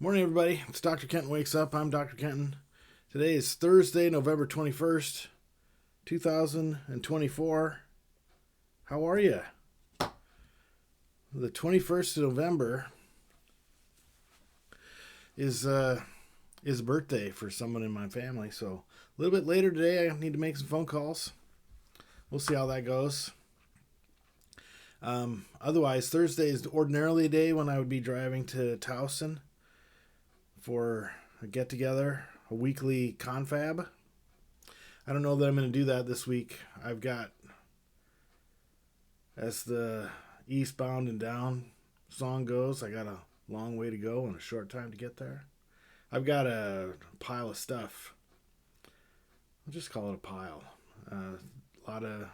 Morning, everybody. It's Dr. Kenton Wakes Up. I'm Dr. Kenton. Today is Thursday, November 21st, 2024. How are you? The 21st of November is a birthday for someone in my family. So a little bit later today, I need to make some phone calls. We'll see how that goes. Otherwise, Thursday is ordinarily a day when I would be driving to Towson for a get-together, a weekly confab. I don't know that I'm going to do that this week. I've got, as the eastbound and down song goes, I got a long way to go and a short time to get there. I've got a pile of stuff. I'll just call it a pile. A lot of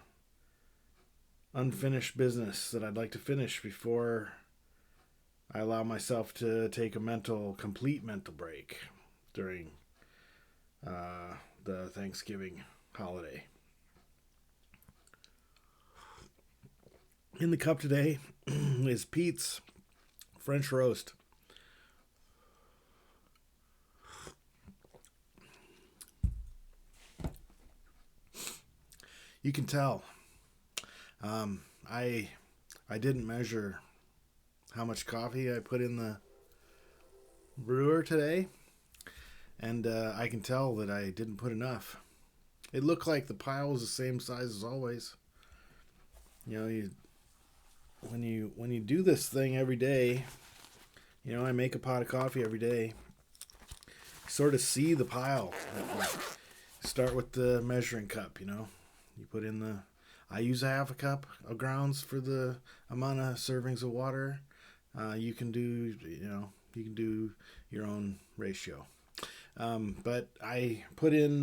unfinished business that I'd like to finish before I allow myself to take a complete mental break during the Thanksgiving holiday. In the cup today is Peet's French roast. You can tell. I didn't measure how much coffee I put in the brewer today, and I can tell that I didn't put enough. It looked like the pile was the same size as always. You know, when you do this thing every day, I make a pot of coffee every day. You sort of see the pile. Start with the measuring cup. You put in I use a half a cup of grounds for the amount of servings of water. You can do your own ratio. But I put in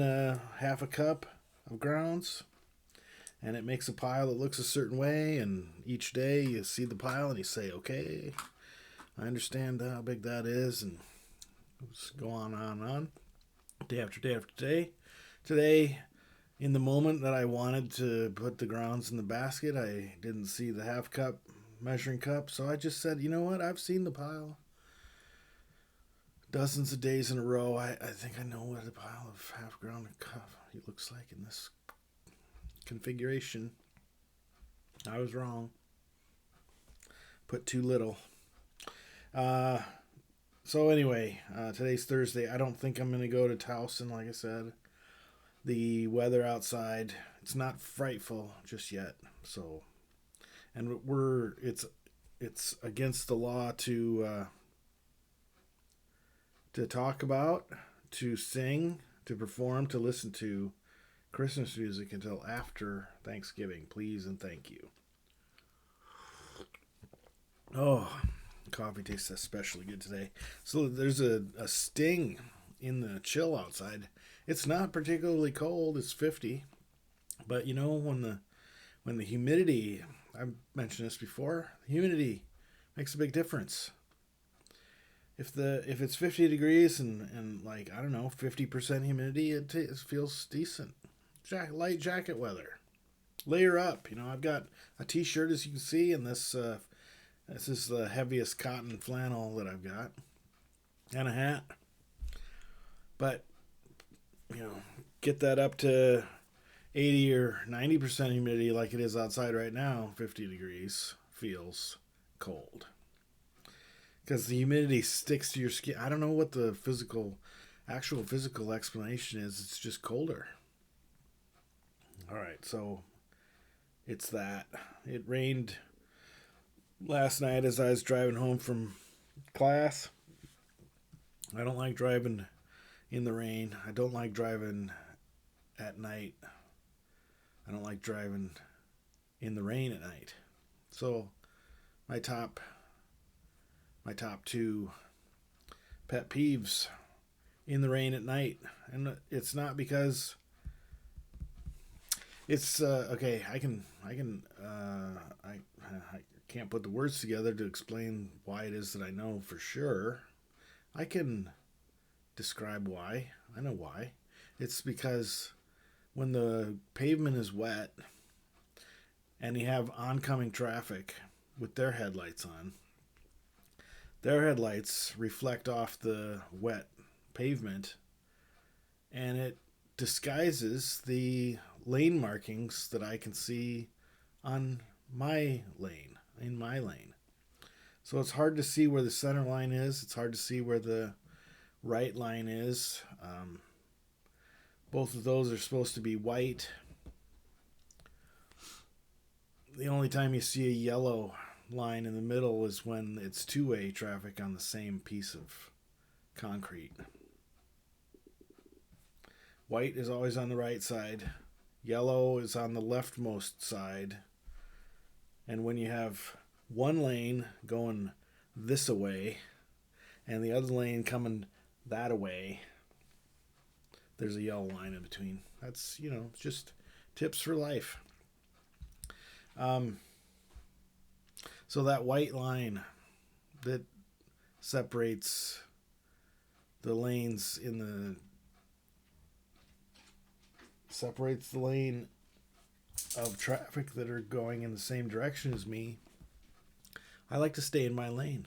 half a cup of grounds, and it makes a pile that looks a certain way. And each day you see the pile and you say, okay, I understand how big that is, and just go on, day after day after day. Today, in the moment that I wanted to put the grounds in the basket, I didn't see the half cup measuring cup, so I just said, you know what, I've seen the pile dozens of days in a row. I think I know what a pile of half ground coffee looks like in this configuration. I was wrong. Put too little. So anyway, today's Thursday. I don't think I'm going to go to Towson, like I said. The weather outside, it's not frightful just yet. So, and it's against the law to talk about, to sing, to perform, to listen to Christmas music until after Thanksgiving. Please and thank you. Oh, coffee tastes especially good today. So there's a sting in the chill outside. It's not particularly cold. It's 50. But when the humidity, I've mentioned this before, humidity makes a big difference. If it's 50 degrees and like, I don't know, 50% humidity, it feels decent. Light jacket weather. Layer up. I've got a t-shirt, as you can see, and this is the heaviest cotton flannel that I've got, and a hat. But get that up to 80 or 90% humidity like it is outside right now. 50 degrees feels cold because the humidity sticks to your skin. I don't know what the actual physical explanation is. It's just colder. All right, so it's that. It rained last night as I was driving home from class. I don't like driving in the rain. I don't like driving at night. I don't like driving in the rain at night. So my top two pet peeves in the rain at night, and it's not because it's okay. I can't put the words together to explain why it is that I know for sure. I can describe why. I know why. It's because when the pavement is wet and you have oncoming traffic with their headlights on, their headlights reflect off the wet pavement, and it disguises the lane markings that I can see on my lane, in my lane. So it's hard to see where the center line is. It's hard to see where the right line is. Both of those are supposed to be white. The only time you see a yellow line in the middle is when it's two-way traffic on the same piece of concrete. White is always on the right side. Yellow is on the leftmost side. And when you have one lane going this away and the other lane coming that away, there's a yellow line in between. That's, just tips for life. So that white line that separates the lanes separates the lane of traffic that are going in the same direction as me. I like to stay in my lane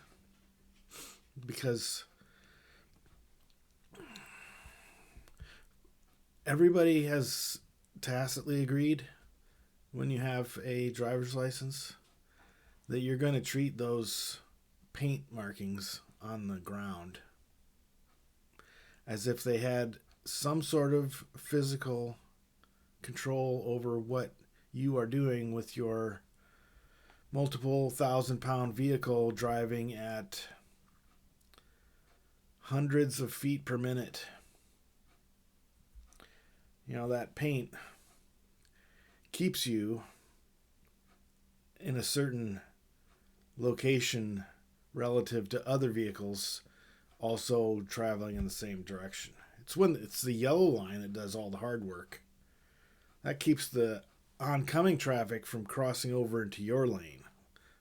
because everybody has tacitly agreed when you have a driver's license that you're going to treat those paint markings on the ground as if they had some sort of physical control over what you are doing with your multiple 1,000-pound vehicle driving at hundreds of feet per minute. That paint keeps you in a certain location relative to other vehicles also traveling in the same direction. It's the yellow line that does all the hard work. That keeps the oncoming traffic from crossing over into your lane.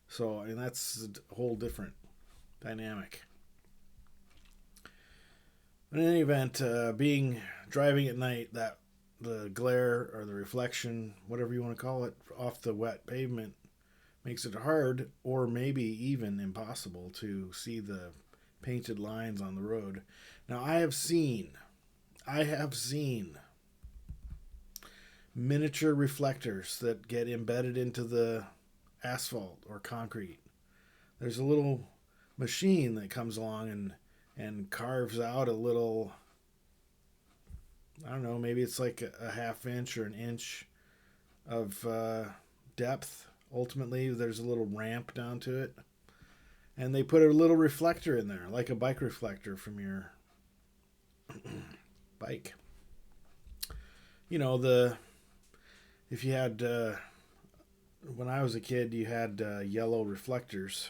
So, that's a whole different dynamic. In any event, driving at night, that the glare or the reflection, whatever you want to call it, off the wet pavement makes it hard or maybe even impossible to see the painted lines on the road. Now, I have seen miniature reflectors that get embedded into the asphalt or concrete. There's a little machine that comes along and carves out a little, I don't know, maybe it's like a half inch or an inch of depth. Ultimately, there's a little ramp down to it. And they put a little reflector in there, like a bike reflector from your bike. If you had, when I was a kid, you had yellow reflectors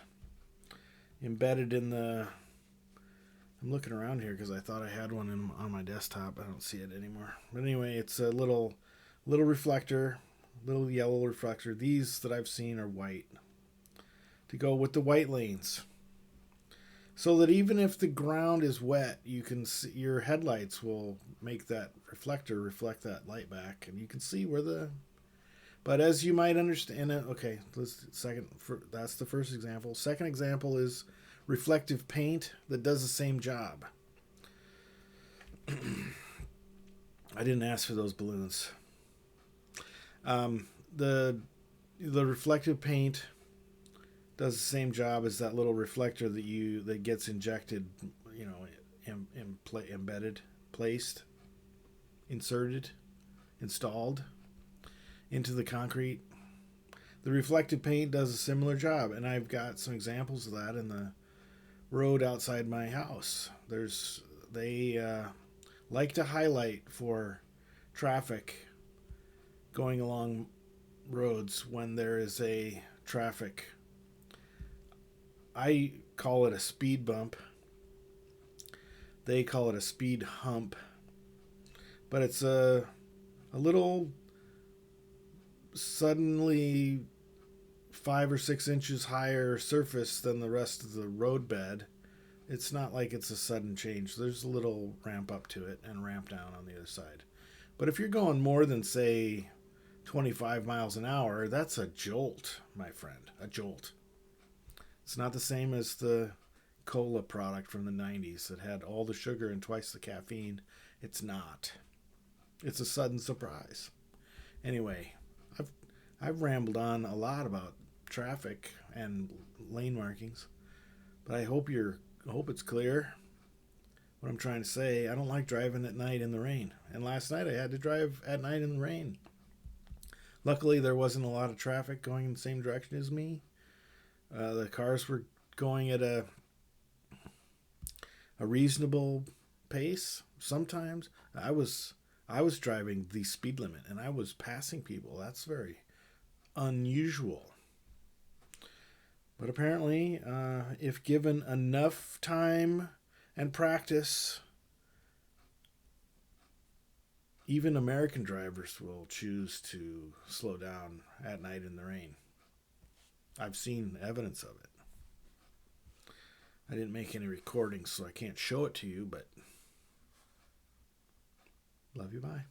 embedded in I'm looking around here because I thought I had one on my desktop. I don't see it anymore. But anyway, it's a little reflector, little yellow reflector. These that I've seen are white to go with the white lanes. So that even if the ground is wet, you can see your headlights will make that reflector reflect that light back, and you can see where But as you might understand, okay, that's the first example. Second example is reflective paint that does the same job. I didn't ask for those balloons. The reflective paint does the same job as that little reflector that gets injected, embedded, placed, inserted, installed into the concrete. The reflective paint does a similar job, and I've got some examples of that in the road outside my house. They like to highlight for traffic going along roads when there is a traffic. I call it a speed bump. They call it a speed hump. But it's a little suddenly 5 or 6 inches higher surface than the rest of the road bed. It's not like it's a sudden change. There's a little ramp up to it and ramp down on the other side. But if you're going more than, say, 25 miles an hour, that's a jolt, my friend. A jolt. It's not the same as the cola product from the 90s that had all the sugar and twice the caffeine. It's not. It's a sudden surprise. Anyway, I've rambled on a lot about traffic and lane markings, but I hope it's clear what I'm trying to say. I don't like driving at night in the rain. And last night I had to drive at night in the rain. Luckily, there wasn't a lot of traffic going in the same direction as me. The cars were going at a reasonable pace. Sometimes I was driving the speed limit and I was passing people. That's very unusual. But apparently, if given enough time and practice, even American drivers will choose to slow down at night in the rain. I've seen evidence of it. I didn't make any recordings, so I can't show it to you, but love you, bye.